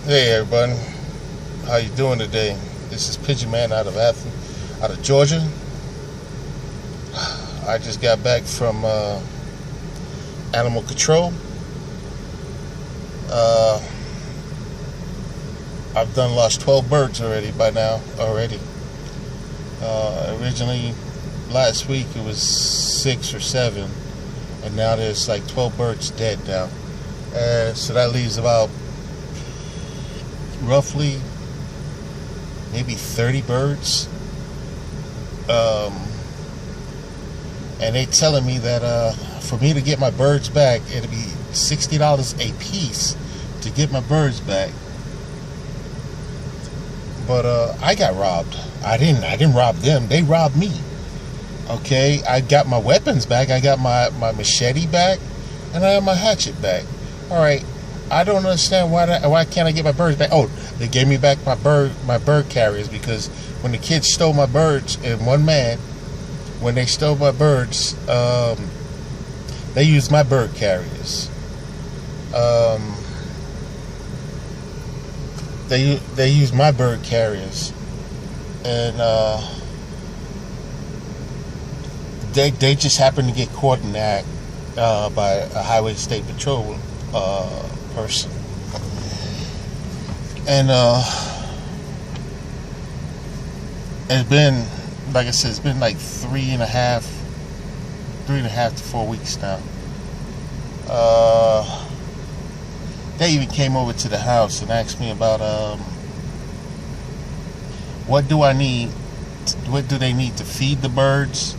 Hey everybody, how you doing today? This is Pigeon Man out of Georgia. I just got back from animal control. I've lost 12 birds already. Originally, last week it was 6 or 7, and now there's like 12 birds dead now. So that leaves about roughly maybe 30 birds. And they telling me that for me to get my birds back, it'll be $60 a piece to get my birds back. But I got robbed. I didn't rob them. They robbed me. Okay, I got my weapons back. I got my machete back, and I have my hatchet back. All right. I don't understand why can't I get my birds back? Oh, they gave me back my bird carriers, because when the kids stole my birds, and when they stole my birds, they used my bird carriers. They used my bird carriers, and they just happened to get caught in the act by a highway state patrol person. And it's been, like I said, it's been like 3.5 to 4 weeks now. They even came over to the house and asked me about what do they need to feed the birds,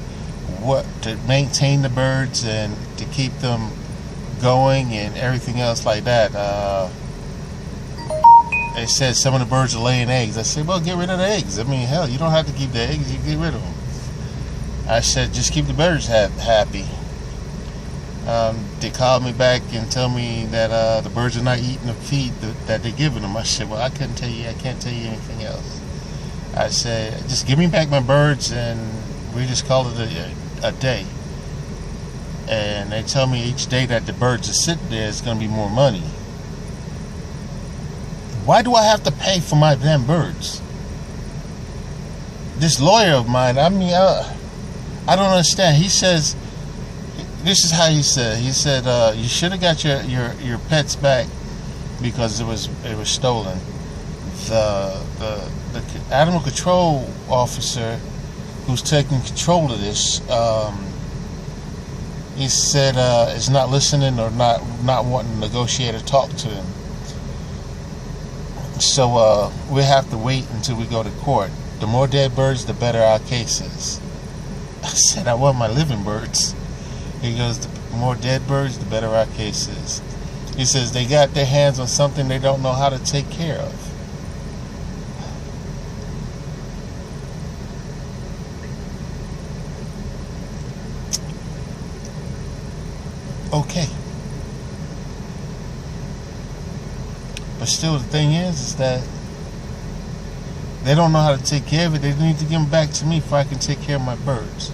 what to maintain the birds, and to keep them going, and everything else like that. They said some of the birds are laying eggs. I said, well, get rid of the eggs. I mean, hell, you don't have to keep the eggs. You get rid of them. I said, just keep the birds happy. They called me back and tell me that the birds are not eating the feed that they're giving them. I said, well, I can't tell you anything else. I said, just give me back my birds, and we just call it a day. And they tell me each day that the birds are sitting there is going to be more money. Why do I have to pay for my damn birds? This lawyer of mine, I don't understand. He says, this is how he said. He said, you should have got your pets back because it was stolen. The animal control officer who's taking control of this, he said is not listening or not wanting to negotiate or talk to him. So we have to wait until we go to court. The more dead birds, the better our case is. I said, I want my living birds. He goes, the more dead birds, the better our case is. He says they got their hands on something they don't know how to take care of. Okay. But still, the thing is that they don't know how to take care of it. They need to give them back to me before I can take care of my birds.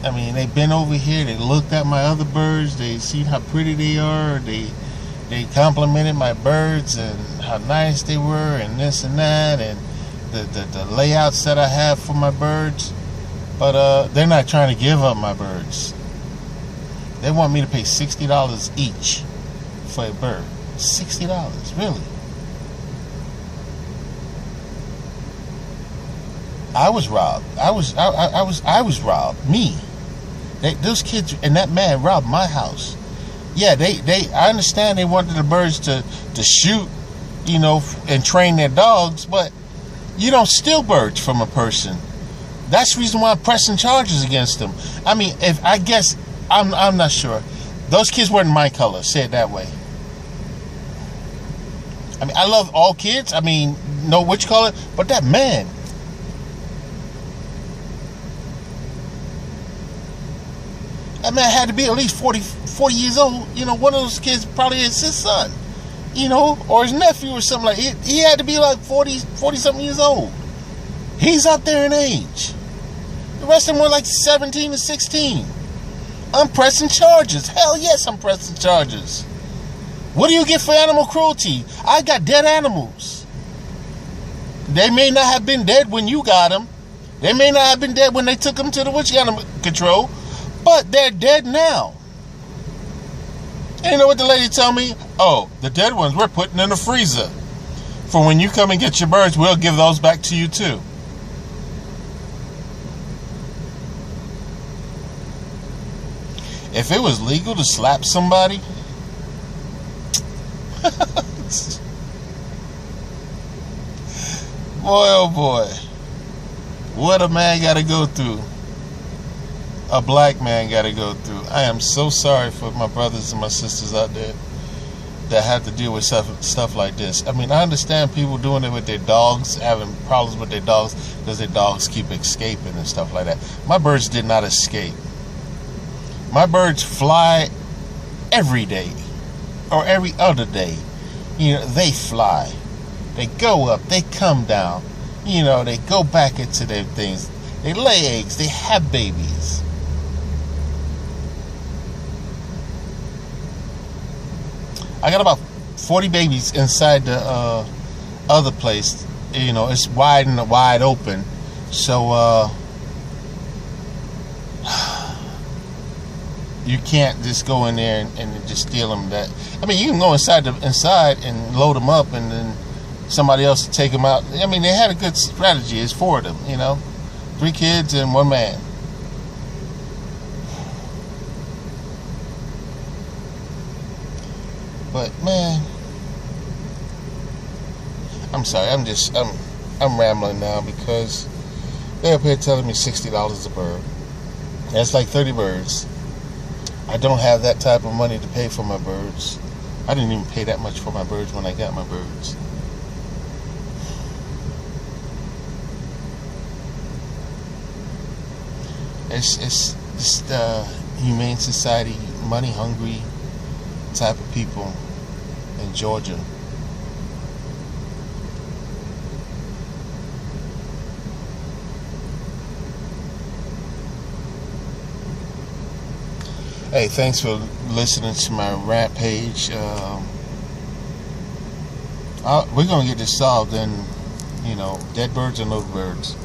I mean, they've been over here. They looked at my other birds. They seen how pretty they are. They complimented my birds and how nice they were, and this and that, and the layouts that I have for my birds. But they're not trying to give up my birds. They want me to pay $60 each for a bird. $60, really? I was robbed. I was robbed. Me. Those kids and that man robbed my house. Yeah, I understand they wanted the birds to shoot, and train their dogs, but you don't steal birds from a person. That's the reason why I'm pressing charges against them. I mean, I'm not sure. Those kids weren't my color, say it that way. I mean, I love all kids. I mean, know which color, but that man. That man had to be at least 40 years old. One of those kids probably is his son, or his nephew or something like that. He had to be like 40-something years old. He's up there in age. The rest of them were like 17 to 16. I'm pressing charges. Hell yes, I'm pressing charges. What do you get for animal cruelty? I got dead animals. They may not have been dead when you got them. They may not have been dead when they took them to the witch animal control, but they're dead now. And you know what the lady told me? Oh, the dead ones we're putting in the freezer. For when you come and get your birds, we'll give those back to you too. If it was legal to slap somebody, boy, oh boy, what a man got to go through. A black man got to go through. I am so sorry for my brothers and my sisters out there that have to deal with stuff like this. I mean, I understand people doing it with their dogs, having problems with their dogs because their dogs keep escaping and stuff like that. My birds did not escape. My birds fly every day or every other day. You know, they fly. They go up, they come down. You know, they go back into their things. They lay eggs, they have babies. I got about 40 babies inside the other place. You know, it's wide open. So you can't just go in there and just steal them. That, I mean, you can go inside and load them up, and then somebody else will take them out. I mean, they had a good strategy. It's 4 of them, you know, 3 kids and 1 man. But man, I'm sorry. I'm rambling now because they're up here telling me $60 a bird. That's like 30 birds. I don't have that type of money to pay for my birds. I didn't even pay that much for my birds when I got my birds. It's just Humane Society, money hungry type of people in Georgia. Hey, thanks for listening to my rant page. We're gonna get this solved, and you know, dead birds or no birds,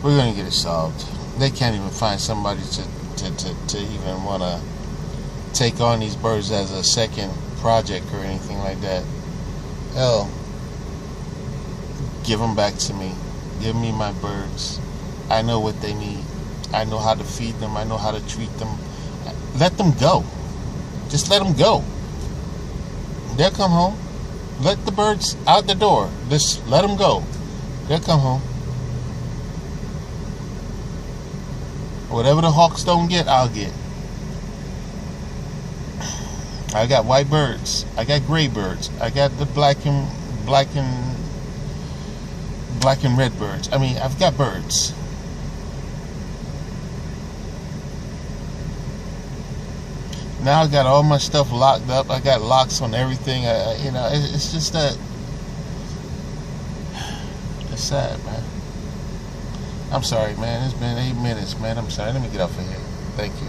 we're gonna get it solved. They can't even find somebody to even want to take on these birds as a second project or anything like that. Hell, give them back to me. Give me my birds. I know what they need. I know how to feed them. I know how to treat them. Let them go. Just let them go. They'll come home. Let the birds out the door. Just let them go. They'll come home. Whatever the hawks don't get, I'll get. I got white birds. I got gray birds. I got the black and red birds. I mean, I've got birds. Now I got all my stuff locked up. I got locks on everything. You know, it's just that. It's sad, man. I'm sorry, man. It's been 8 minutes, man. I'm sorry. Let me get off of here. Thank you.